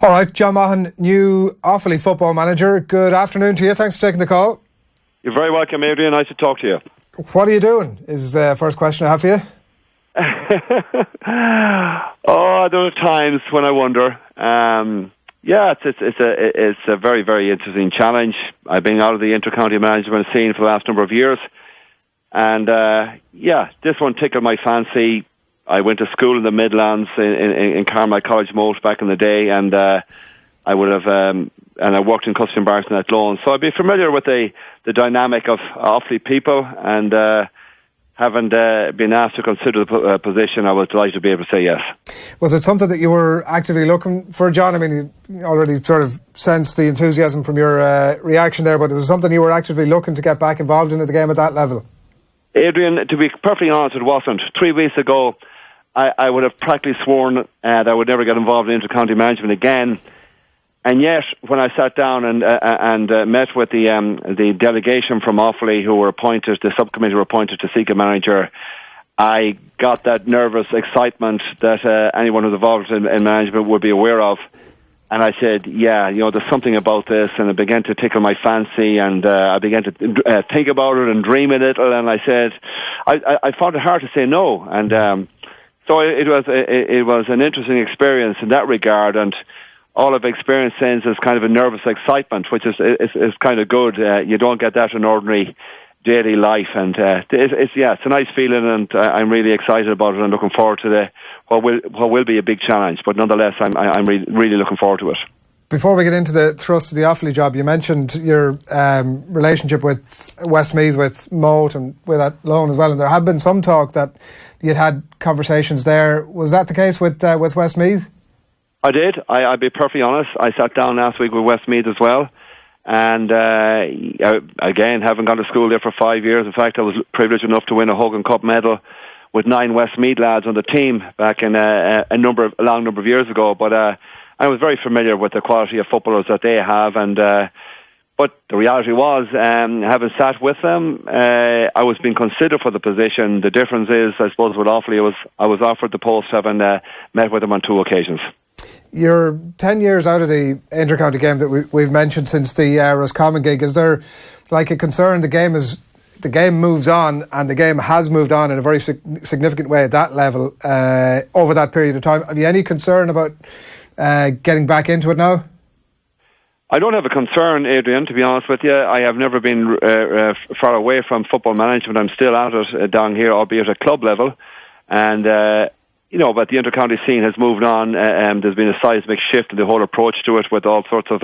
All right, John Maughan, new Offaly football manager. Good afternoon to you. Thanks for taking the call. You're very welcome, Adrian. Nice to talk to you. What are you doing is the first question I have for you. There are times when I wonder. It's a very, very interesting challenge. I've been out of the inter-county management scene for the last number of years. And this one tickled my fancy. I went to school in the Midlands in Carmel College Moat back in the day, and I would have and I worked in Custom Barton at Loan, so I'd be familiar with the dynamic of Offaly people, and having been asked to consider the position, I was delighted to be able to say yes. Was it something that you were actively looking for, John? I mean, you already sort of sensed the enthusiasm from your reaction there, but it was something you were actively looking to get back involved in the game at that level? Adrian, to be perfectly honest, it wasn't. 3 weeks ago, I would have practically sworn that I would never get involved in inter-county management again. And yet, when I sat down and met with the delegation from Offaly who were appointed, the subcommittee were appointed to seek a manager, I got that nervous excitement that anyone who's involved in management would be aware of. And I said, there's something about this, and it began to tickle my fancy, and I began to think about it and dream a little, and I said, I found it hard to say no. And so it was an interesting experience in that regard, and all I've experienced since is kind of a nervous excitement, which is kind of good. You don't get that in ordinary daily life, and it's a nice feeling, and I'm really excited about it and looking forward to what will be a big challenge. But nonetheless, I'm really looking forward to it. Before we get into the thrust of the Offaly job, you mentioned your relationship with Westmeath, with Moat, and with that loan as well. And there had been some talk that you'd had conversations there. Was that the case with Westmeath? I did. I'll be perfectly honest. I sat down last week with Westmeath as well. And again, having gone to school there for 5 years, in fact, I was privileged enough to win a Hogan Cup medal with 9 Westmeath lads on the team back in a long number of years ago. But I was very familiar with the quality of footballers that they have, and but the reality was, having sat with them, I was being considered for the position. The difference is, I suppose, with Offaly, I was offered the post, having met with them on 2 occasions. You're 10 years out of the inter-county game that we've mentioned since the Roscommon gig. Is there like a concern the game moves on, and the game has moved on in a very significant way at that level over that period of time? Have you any concern about getting back into it now? I don't have a concern, Adrian, to be honest with you. I have never been far away from football management. I'm still at it down here, albeit at club level. And, but the inter-county scene has moved on. There's been a seismic shift in the whole approach to it, with all sorts of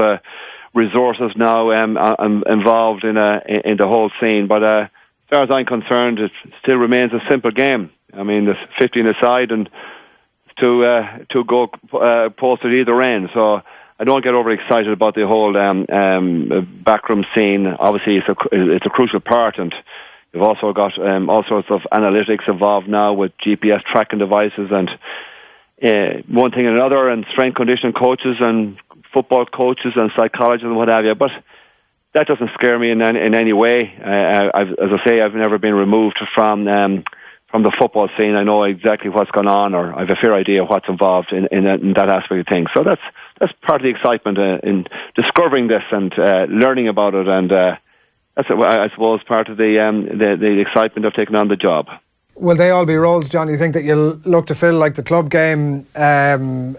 resources now involved in the whole scene. But as far as I'm concerned, it still remains a simple game. I mean, there's 15 aside and two goal posts at either end. So I don't get overly excited about the whole backroom scene. Obviously, it's a crucial part, and you've also got all sorts of analytics involved now with GPS tracking devices and one thing and another, and strength conditioning coaches and football coaches and psychologists and what have you. But that doesn't scare me in any way. As I say, I've never been removed from the football scene. I know exactly what's going on, or I have a fair idea of what's involved in that aspect of things. So that's part of the excitement in discovering this and learning about it, and that's, I suppose, part of the excitement of taking on the job. Will they all be roles, John, you think that you'll look to fill? Like the club game, barring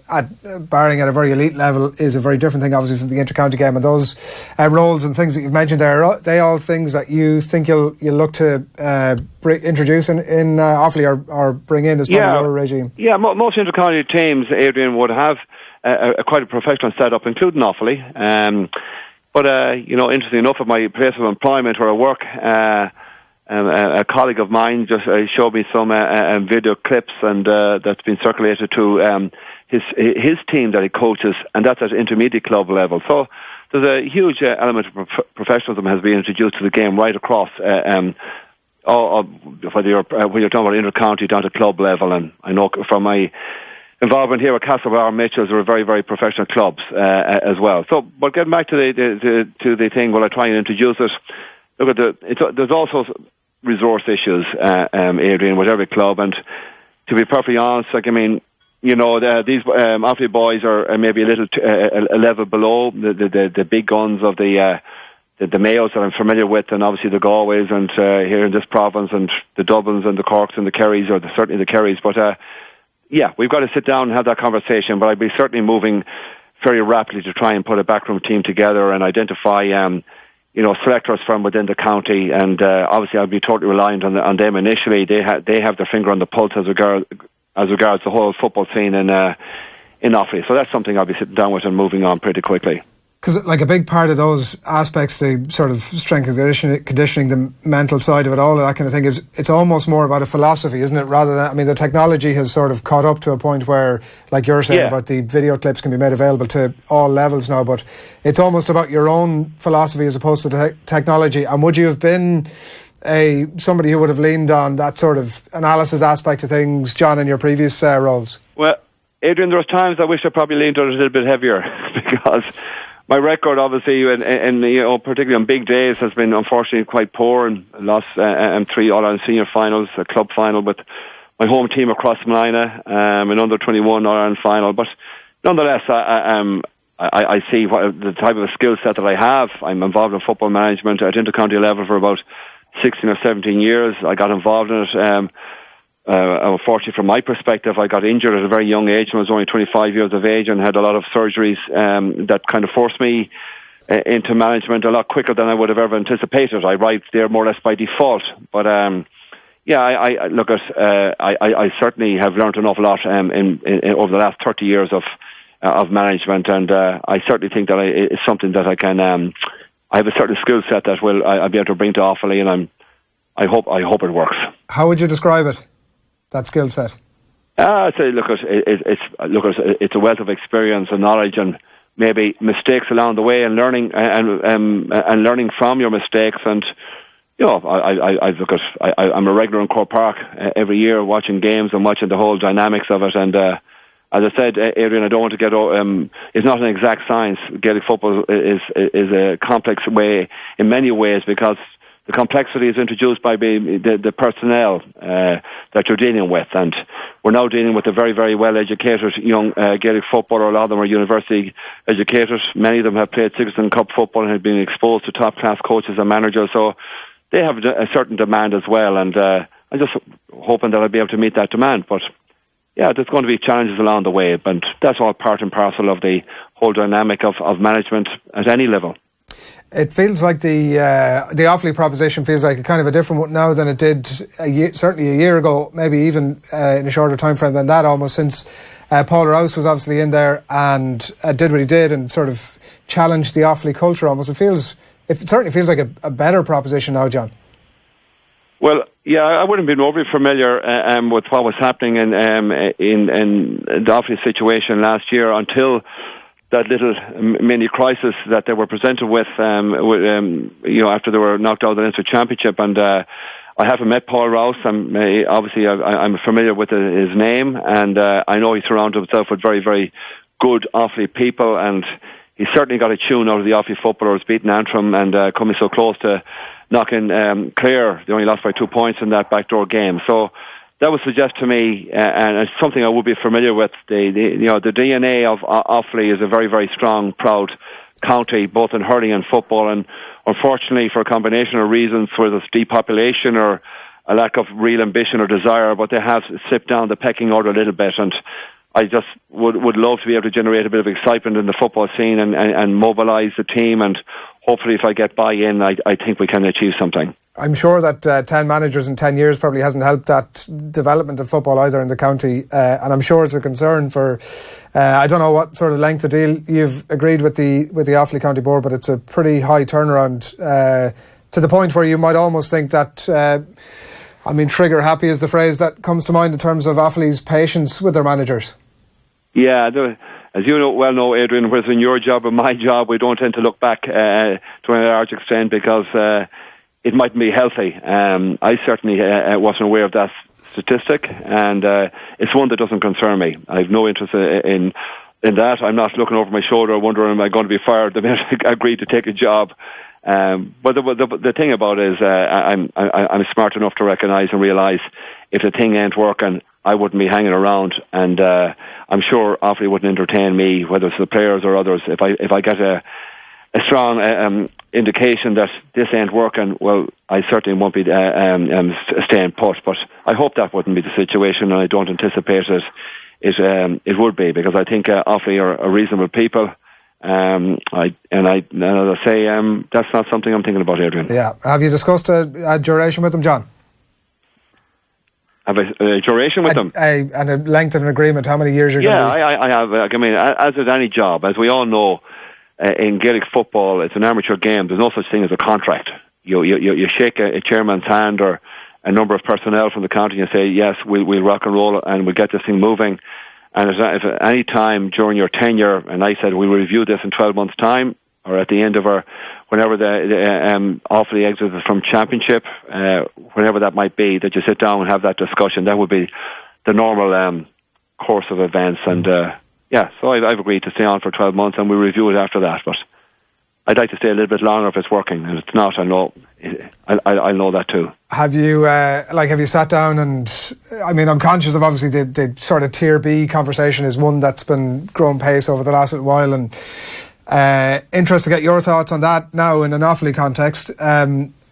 at a very elite level, is a very different thing, obviously, from the inter-county game. And those roles and things that you've mentioned there, are they all things that you think you'll look to introduce in Offaly or bring in as part of your regime? Yeah, most inter-county teams, Adrian, would have quite a professional setup, including Offaly. But interestingly enough, at my place of employment where I work, a colleague of mine just showed me some video clips, and that's been circulated to his team that he coaches, and that's at intermediate club level. So there's a huge element of professionalism has been introduced to the game right across, whether you're talking about inter-county down to club level. And I know from my involvement here at Castlebar Mitchells, are very, very professional clubs as well. So, but getting back to the thing, while I try and introduce it, look at there's also resource issues, Adrian, with every club. And to be perfectly honest, these Offaly boys are maybe a little a level below the big guns of the Mayos that I'm familiar with, and obviously the Galways and here in this province, and the Dublins and the Corks and the Kerrys, or certainly the Kerrys. But we've got to sit down and have that conversation. But I'd be certainly moving very rapidly to try and put a backroom team together and identify selectors from within the county, and obviously I'll be totally reliant on them initially. They have their finger on the pulse as regards the whole football scene in Offaly. So that's something I'll be sitting down with and moving on pretty quickly. Because like a big part of those aspects, the sort of strength and conditioning, the mental side of it, all of that kind of thing, is it's almost more about a philosophy, isn't it? Rather than, I mean, the technology has sort of caught up to a point where, like you're saying about the video clips can be made available to all levels now, but it's almost about your own philosophy as opposed to technology. And would you have been somebody who would have leaned on that sort of analysis aspect of things, John, in your previous roles? Well, Adrian, there was times I wish I probably leaned on it a little bit heavier because my record, obviously, and particularly on big days, has been unfortunately quite poor, and lost 3 All-Ireland senior finals, a club final with my home team across Malina, an under-21 All-Ireland final. But nonetheless, I see what the type of skill set that I have. I'm involved in football management at intercounty level for about 16 or 17 years. I got involved in it. Unfortunately, from my perspective, I got injured at a very young age when I was only 25 years of age, and had a lot of surgeries that kind of forced me into management a lot quicker than I would have ever anticipated. I arrived there more or less by default. But I certainly have learned an awful lot over the last 30 years of management, and I certainly think that it's something that I can. I have a certain skill set that I'll be able to bring to Offaly, and I hope it works. How would you describe it? That skill set? I'd say, it's a wealth of experience and knowledge, and maybe mistakes along the way, and learning and learning from your mistakes. And I'm a regular in Croke Park every year, watching games and watching the whole dynamics of it. And as I said, Adrian, I don't want to get. It's not an exact science. Gaelic football is a complex way in many ways, because the complexity is introduced by the personnel that you're dealing with, and we're now dealing with a very, very well-educated young Gaelic footballer. A lot of them are university educated. Many of them have played Citizen Cup football and have been exposed to top-class coaches and managers, so they have a certain demand as well, and I'm just hoping that I'll be able to meet that demand. But yeah, there's going to be challenges along the way, and that's all part and parcel of the whole dynamic of management at any level. It feels like the Offaly proposition feels like a kind of a different one now than it did certainly a year ago, maybe even in a shorter time frame than that, almost, since Paul Rouse was obviously in there and did what he did and sort of challenged the Offaly culture almost. It certainly feels like a better proposition now, John. Well, yeah, I wouldn't have been overly familiar with what was happening in the Offaly situation last year until that little mini crisis that they were presented with, after they were knocked out of the Leinster Championship. And I haven't met Paul Rouse. I'm familiar with his name, and I know he surrounded himself with very, very good Offaly people, and he certainly got a tune out of the Offaly footballers, beating Antrim and coming so close to knocking Clare. They only lost by 2 points in that backdoor game. So that would suggest to me, and it's something I would be familiar with, the DNA of Offaly is a very, very strong, proud county, both in hurling and football. And unfortunately, for a combination of reasons, whether it's depopulation or a lack of real ambition or desire, but they have slipped down the pecking order a little bit. And I just would love to be able to generate a bit of excitement in the football scene and mobilise the team. And hopefully, if I get buy-in, I think we can achieve something. I'm sure that 10 managers in 10 years probably hasn't helped that development of football either in the county, and I'm sure it's a concern for I don't know what sort of length of deal you've agreed with the Offaly County Board, but it's a pretty high turnaround to the point where you might almost think that trigger happy is the phrase that comes to mind in terms of Offaly's patience with their managers. Yeah, as you know, Adrian, whether in your job or my job, we don't tend to look back to a large extent because it mightn't be healthy. I certainly wasn't aware of that statistic, and it's one that doesn't concern me. I have no interest in that. I'm not looking over my shoulder wondering, am I going to be fired the minute I agree to take a job. But the thing about it is I'm smart enough to recognise and realise if the thing ain't working, I wouldn't be hanging around, and I'm sure Offaly wouldn't entertain me, whether it's the players or others. If I get a strong indication that this ain't working, well, I certainly won't be staying put. But I hope that wouldn't be the situation, and I don't anticipate it would be, because I think Offaly are reasonable people. As I say, that's not something I'm thinking about, Adrian. Yeah. Have you discussed a duration with them, John? Have a duration with them? And a length of an agreement, how many years you're going to be? Yeah, I have. I mean, as with any job, as we all know, in Gaelic football, it's an amateur game. There's no such thing as a contract. You shake a chairman's hand or a number of personnel from the county and you say, yes, we'll rock and roll and we'll get this thing moving. And if at any time during your tenure, and I said we'll review this in 12 months' time, or at the end of whenever the Offaly exits from Championship, whenever that might be, that you sit down and have that discussion. That would be the normal course of events. And so I've agreed to stay on for 12 months, and we'll review it after that. But I'd like to stay a little bit longer if it's working, and if it's not, I'll know that too. Have you sat down and, I mean, I'm conscious of obviously the sort of Tier B conversation is one that's been growing pace over the last little while, and interested to get your thoughts on that now in an Offaly context.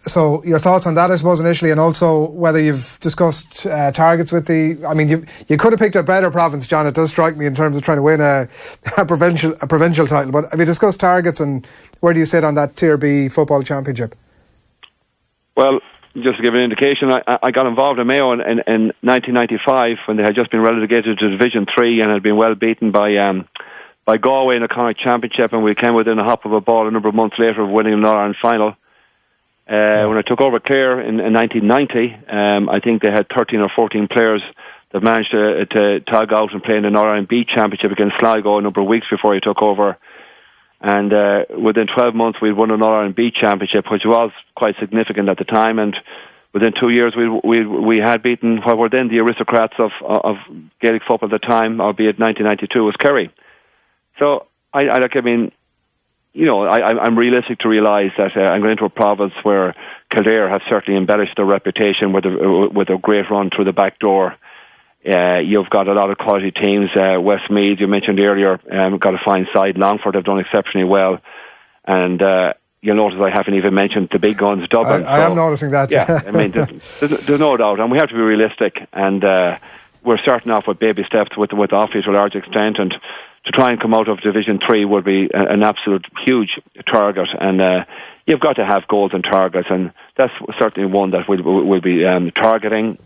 So your thoughts on that, I suppose, initially, and also whether you've discussed targets with I mean, you could have picked a better province, John. It does strike me in terms of trying to win a provincial title. But have you discussed targets, and where do you sit on that Tier B football championship? Well, just to give an indication, I got involved in Mayo in 1995 when they had just been relegated to Division 3 and had been well beaten by Galway in a Connacht Championship, and we came within a hop of a ball a number of months later of winning an All-Ireland final. When I took over Clare in 1990, I think they had 13 or 14 players that managed to tag out and play in an All-Ireland B Championship against Sligo a number of weeks before he took over. And within 12 months, we'd won an All-Ireland B Championship, which was quite significant at the time. And within 2 years, we had beaten what were then the aristocrats of Gaelic football at the time, albeit 1992 was Kerry. So I'm realistic to realise that I'm going into a province where Kildare have certainly embellished their reputation with a great run through the back door. You've got a lot of quality teams. Westmeath, you mentioned earlier, got a fine side. Longford have done exceptionally well. And you'll notice I haven't even mentioned the big guns, Dublin. I am noticing that. Yeah, I mean, there's no doubt. And we have to be realistic. And we're starting off with baby steps with Offaly to a large extent. And to try and come out of Division 3 would be an absolute huge target, and you've got to have goals and targets, and that's certainly one that we'll be targeting.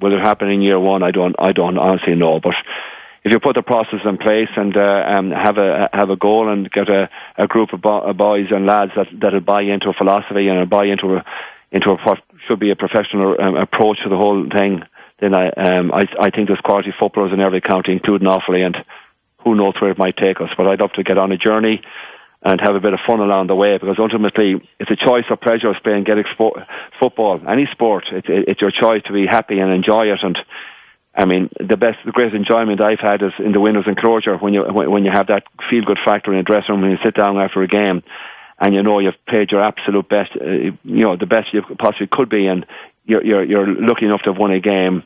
Will it happen in year one? I don't honestly know, but if you put the process in place and have a goal and get a group of boys and lads that'll buy into a philosophy and buy into what should be a professional approach to the whole thing, then I think there's quality footballers in every county, including Offaly, and who knows where it might take us. But I'd love to get on a journey and have a bit of fun along the way, because ultimately it's a choice or pleasure of playing Gaelic football, any sport. It's your choice to be happy and enjoy it. And I mean, the greatest enjoyment I've had is in the winners' enclosure when you have that feel-good factor in the dressing room when you sit down after a game and you know you've played your absolute best, the best you possibly could be, and you're lucky enough to have won a game,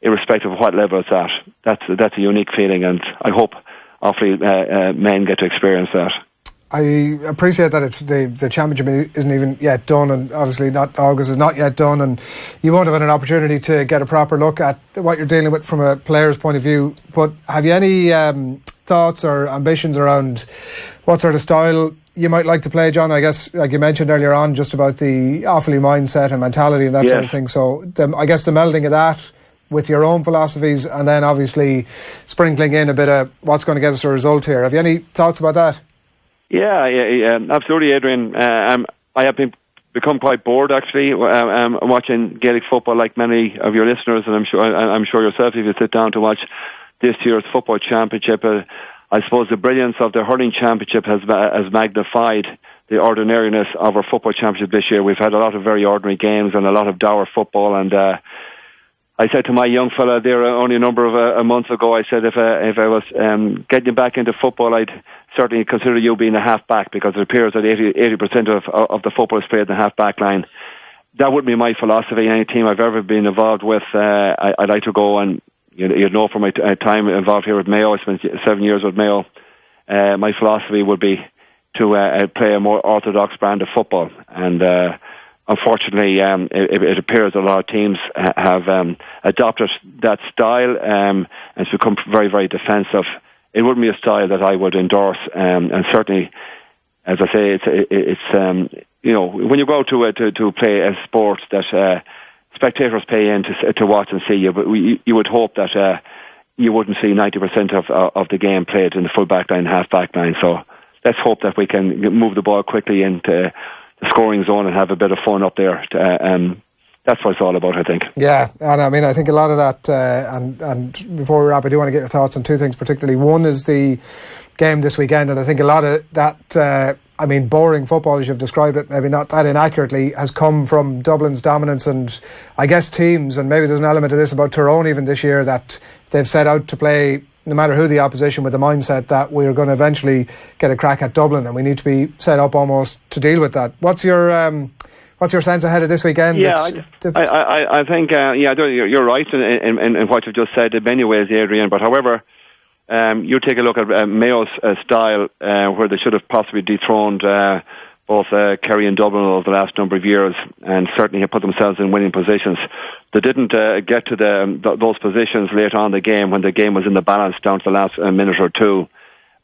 irrespective of what level it's at. That's a unique feeling, and I hope Offaly men get to experience that. I appreciate that it's the championship isn't even yet done, and obviously August is not yet done, and you won't have had an opportunity to get a proper look at what you're dealing with from a player's point of view. But have you any thoughts or ambitions around what sort of style you might like to play, John? I guess, like you mentioned earlier on, just about the Offaly mindset and mentality and that sort of thing. So I guess the melding of that with your own philosophies, and then obviously sprinkling in a bit of what's going to get us a result here. Have you any thoughts about that? Yeah, absolutely, Adrian. I have become quite bored, actually, watching Gaelic football, like many of your listeners, and I'm sure yourself, if you sit down to watch this year's football championship. I suppose the brilliance of the hurling championship has magnified the ordinariness of our football championship this year. We've had a lot of very ordinary games and a lot of dour football, and I said to my young fella there only a number of months ago, I said if I was getting you back into football, I'd certainly consider you being a half-back, because it appears that 80% of the football is played in the half-back line. That wouldn't be my philosophy. Any team I've ever been involved with, I'd like to go and you know from my time involved here with Mayo, I spent 7 years with Mayo. My philosophy would be to play a more orthodox brand of football, and unfortunately, it appears a lot of teams have adopted that style, and it's become very, very defensive. It wouldn't be a style that I would endorse, and certainly, as I say, it's you know, when you go to play a sport that spectators pay in to watch and see you, but you would hope that you wouldn't see 90% of the game played in the full back line, half back line. So let's hope that we can move the ball quickly into the scoring zone and have a bit of fun up there. That's what it's all about, I think. Yeah, and I mean, I think a lot of that, and before we wrap, I do want to get your thoughts on two things particularly. One is the game this weekend, and I think a lot of that, I mean, boring football, as you've described it, maybe not that inaccurately, has come from Dublin's dominance, and I guess teams, and maybe there's an element of this about Tyrone even this year, that they've set out to play, no matter who the opposition, with the mindset that we're going to eventually get a crack at Dublin, and we need to be set up almost to deal with that. What's your sense ahead of this weekend? Yeah, I think you're right in what you've just said in many ways, Adrian. But however, you take a look at Mayo's style, where they should have possibly dethroned both Kerry and Dublin over the last number of years, and certainly have put themselves in winning positions. They didn't get to those positions later on in the game, when the game was in the balance down to the last minute or two,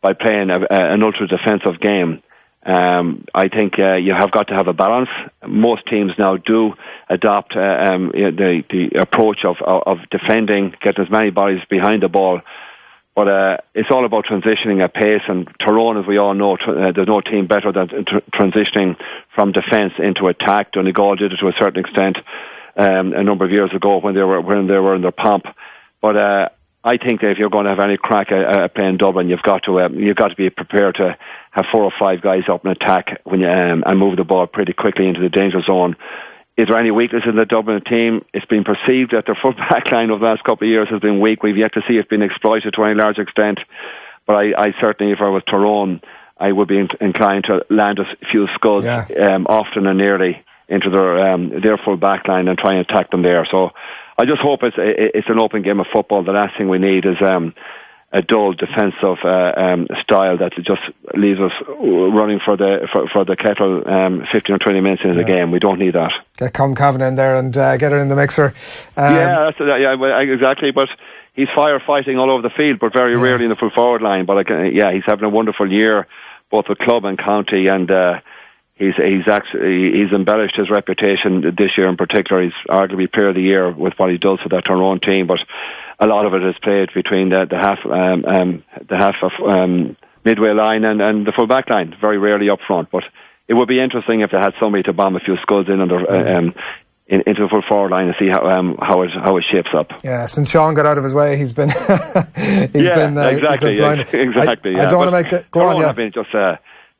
by playing an ultra defensive game. I think you have got to have a balance. Most teams now do adopt the approach of defending, getting as many bodies behind the ball. But it's all about transitioning at pace. And Tyrone, as we all know, there's no team better than transitioning from defence into attack. Donegal did it to a certain extent a number of years ago when they were in their pomp. But I think that if you're going to have any crack at playing Dublin, you've got to be prepared to have 4 or 5 guys up in attack when you, and move the ball pretty quickly into the danger zone. Is there any weakness in the Dublin team? It's been perceived that their full back line over the last couple of years has been weak. We've yet to see it being exploited to any large extent. But I certainly, if I was Tyrone, I would be inclined to land a few scuds often and nearly into their full back line and try and attack them there. So I just hope it's an open game of football. The last thing we need is a dull defensive style that just leaves us running for the kettle 15 or 20 minutes into the game. We don't need that. Get Cavan in there and get it in the mixer. Exactly. But he's firefighting all over the field, but very rarely in the full forward line. But he's having a wonderful year, both with club and county, and he's embellished his reputation this year in particular. He's arguably player of the year with what he does for that Tyrone team, but a lot of it is played between the half of midway line and the full back line, very rarely up front. But it would be interesting if they had somebody to bomb a few scuds in into the full forward line and see how it shapes up. Yeah, since Sean got out of his way, he's been exactly. I don't want to make it go on.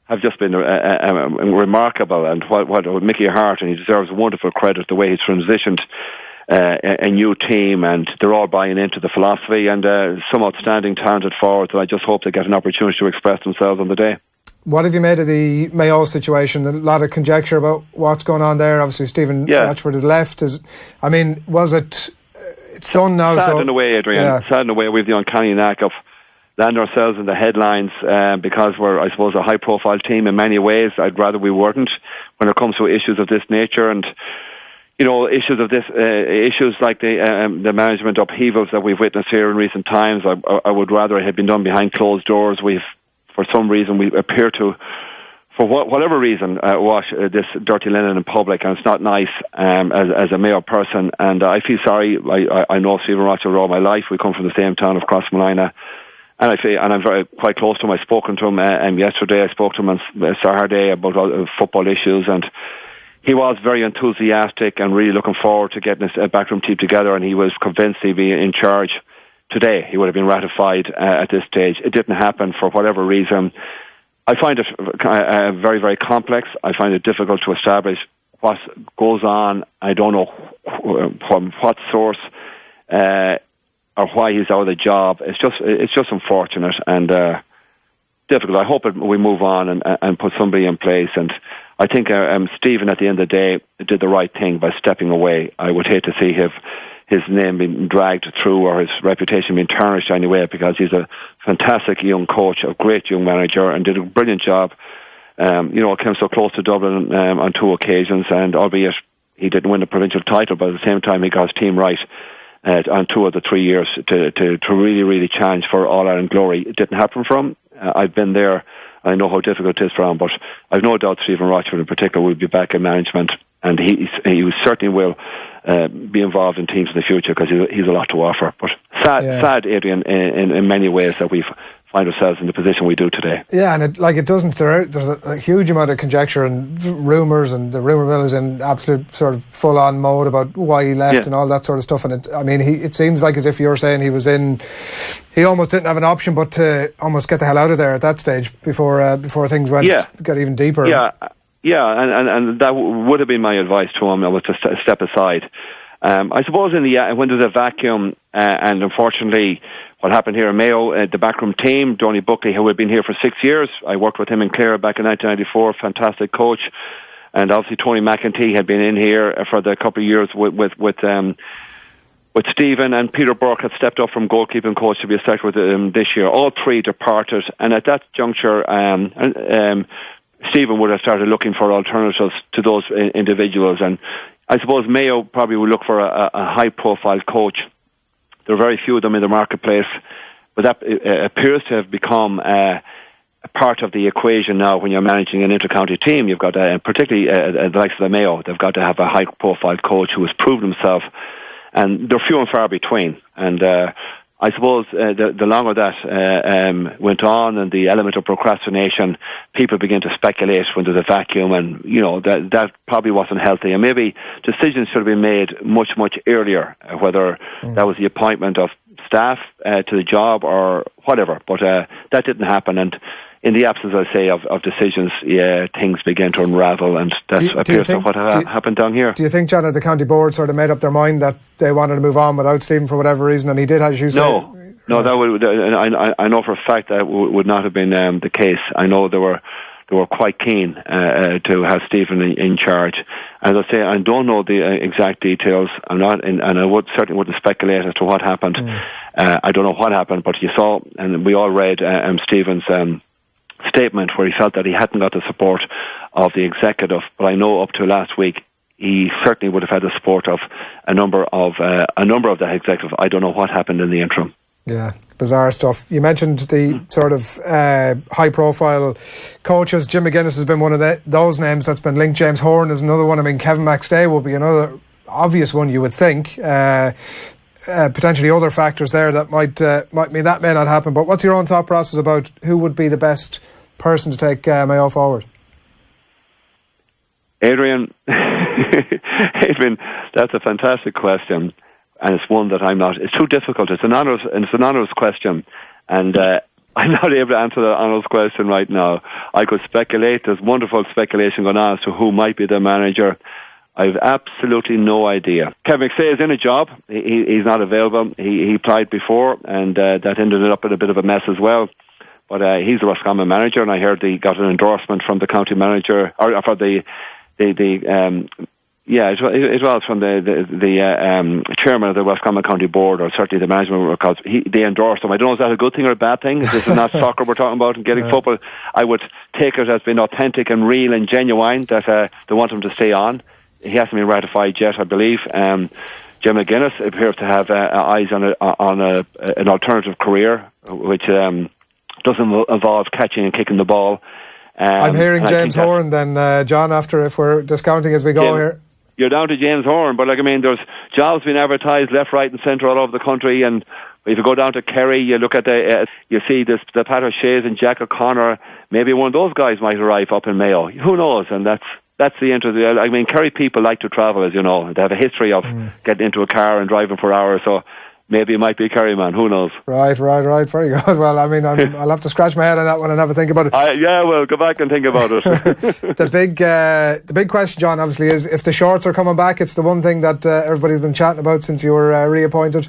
Have just been remarkable, and what Mickey Hart, and he deserves wonderful credit the way he's transitioned a new team, and they're all buying into the philosophy, and some outstanding talented forwards, and I just hope they get an opportunity to express themselves on the day. What have you made of the Mayo situation? A lot of conjecture about what's going on there. Obviously Stephen Rochford has left. Was it it's done now? Sad in a way, Adrian. Sad in a way. We have the uncanny knack of land ourselves in the headlines because we're, I suppose, a high profile team in many ways. I'd rather we weren't when it comes to issues of this nature, and issues of this, issues like the management upheavals that we've witnessed here in recent times. I would rather it had been done behind closed doors. For some reason, we appear to, for whatever reason, wash this dirty linen in public, and it's not nice as a Mayo person. And I feel sorry. I know Stephen Rochford all my life. We come from the same town of Crossmolina. And I'm quite close to him. I've spoken to him yesterday. I spoke to him on Saturday about football issues, and he was very enthusiastic and really looking forward to getting his backroom team together, and he was convinced he'd be in charge today. He would have been ratified at this stage. It didn't happen for whatever reason. I find it very, very complex. I find it difficult to establish what goes on. I don't know from what source or why he's out of the job. It's just unfortunate and difficult. I hope we move on and put somebody in place. And I think Stephen, at the end of the day, did the right thing by stepping away. I would hate to see his name being dragged through or his reputation being tarnished anyway, because he's a fantastic young coach, a great young manager, and did a brilliant job. Came so close to Dublin on 2 occasions, and albeit he didn't win the provincial title, but at the same time he got his team right on 2 of the 3 years to really, really challenge for All-Ireland glory. It didn't happen for him. I've been there. I know how difficult it is for him, but I've no doubt Stephen Rochford in particular will be back in management, and he certainly will be involved in teams in the future, because he's a lot to offer. But sad, Adrian, in many ways that we've find ourselves in the position we do today. Yeah, and there's a huge amount of conjecture and rumours, and the rumour mill is in absolute sort of full-on mode about why he left and all that sort of stuff. And it seems like as if you're saying he almost didn't have an option but to almost get the hell out of there at that stage before things got even deeper. Yeah, and that would have been my advice to him, was to step aside. I suppose when there's a vacuum, and unfortunately what happened here in Mayo, the backroom team, Donny Buckley, who had been here for 6 years, I worked with him in Clare back in 1994, fantastic coach, and obviously Tony McEntee had been in here for the couple of years with Stephen, and Peter Burke had stepped up from goalkeeping coach to be a secretary with him this year. All 3 departed, and at that juncture Stephen would have started looking for alternatives to those individuals, and I suppose Mayo probably would look for a high-profile coach. There are very few of them in the marketplace, but that appears to have become a part of the equation now when you're managing an inter-county team. You've got, particularly the likes of the Mayo, they've got to have a high-profile coach who has proved himself, and they're few and far between. And I suppose the longer that went on, and the element of procrastination, people begin to speculate when there's a vacuum, and that probably wasn't healthy. And maybe decisions should have been made much, much earlier, whether that was the appointment of staff to the job or whatever. But that didn't happen, and in the absence, I say, of decisions, things began to unravel, and that appears to what happened down here. Do you think, John, that the county board sort of made up their mind that they wanted to move on without Stephen for whatever reason, and he did, as you say? No, that would. I know for a fact that would not have been the case. I know they were quite keen to have Stephen in charge. As I say, I don't know the exact details. I'm not, and I certainly wouldn't speculate as to what happened. I don't know what happened, but you saw, and we all read Stephen's statement where he felt that he hadn't got the support of the executive. But I know up to last week he certainly would have had the support of a number of the executive. I don't know what happened in the interim. Yeah, bizarre stuff. You mentioned the sort of high-profile coaches. Jim McGuinness has been one of those names that's been linked. James Horan is another one. I mean, Kevin McStay will be another obvious one, you would think. Potentially other factors there that might mean that may not happen. But what's your own thought process about who would be the best person to take Mayo forward? Adrian, that's a fantastic question, and it's one that I'm not. It's too difficult. It's an honest question, and I'm not able to answer that honest question right now. I could speculate. There's wonderful speculation going on as to who might be the manager. I've absolutely no idea. Kevin McStay is in a job. He's not available. He applied before, and that ended up in a bit of a mess as well. But he's the Roscommon manager, and I heard he got an endorsement from the county manager, or for it was from the chairman of the Roscommon County Board, or certainly the management, because they endorsed him. I don't know, is that a good thing or a bad thing? This is not soccer we're talking about and getting football. I would take it as being authentic and real and genuine that they want him to stay on. He hasn't been ratified yet, I believe. Jim McGuinness appears to have eyes on an alternative career, which doesn't involve catching and kicking the ball. I'm hearing James Horan then, John, after, if we're discounting as we go here. You're down to James Horan, but there's jobs being advertised left, right and centre all over the country, and if you go down to Kerry, you look at you see the Pat O'Shea's and Jack O'Connor, maybe one of those guys might arrive up in Mayo. Who knows? And that's the interest. Kerry people like to travel, as you know. They have a history of getting into a car and driving for hours, so maybe it might be a Kerry man. Who knows? Right. Very good. Well, I'll have to scratch my head on that one and have a think about it. Well, go back and think about it. The big question, John, obviously, is if the shorts are coming back. It's the one thing that everybody's been chatting about since you were reappointed.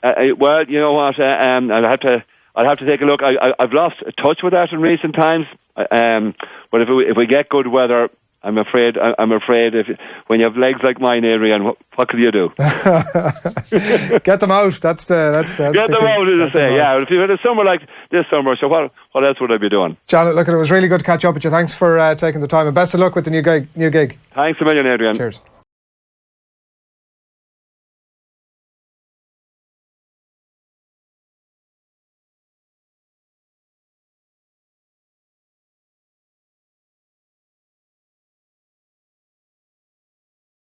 Well, you know what? I'll have to take a look. I've lost touch with that in recent times. But if we get good weather, I'm afraid when you have legs like mine, Adrian, what can you do? Get them out. That's get them out, as I say. Yeah, if you had a summer like this summer, so what else would I be doing? John, look, it was really good to catch up with you. Thanks for taking the time, and best of luck with the new gig. Thanks a million, Adrian. Cheers.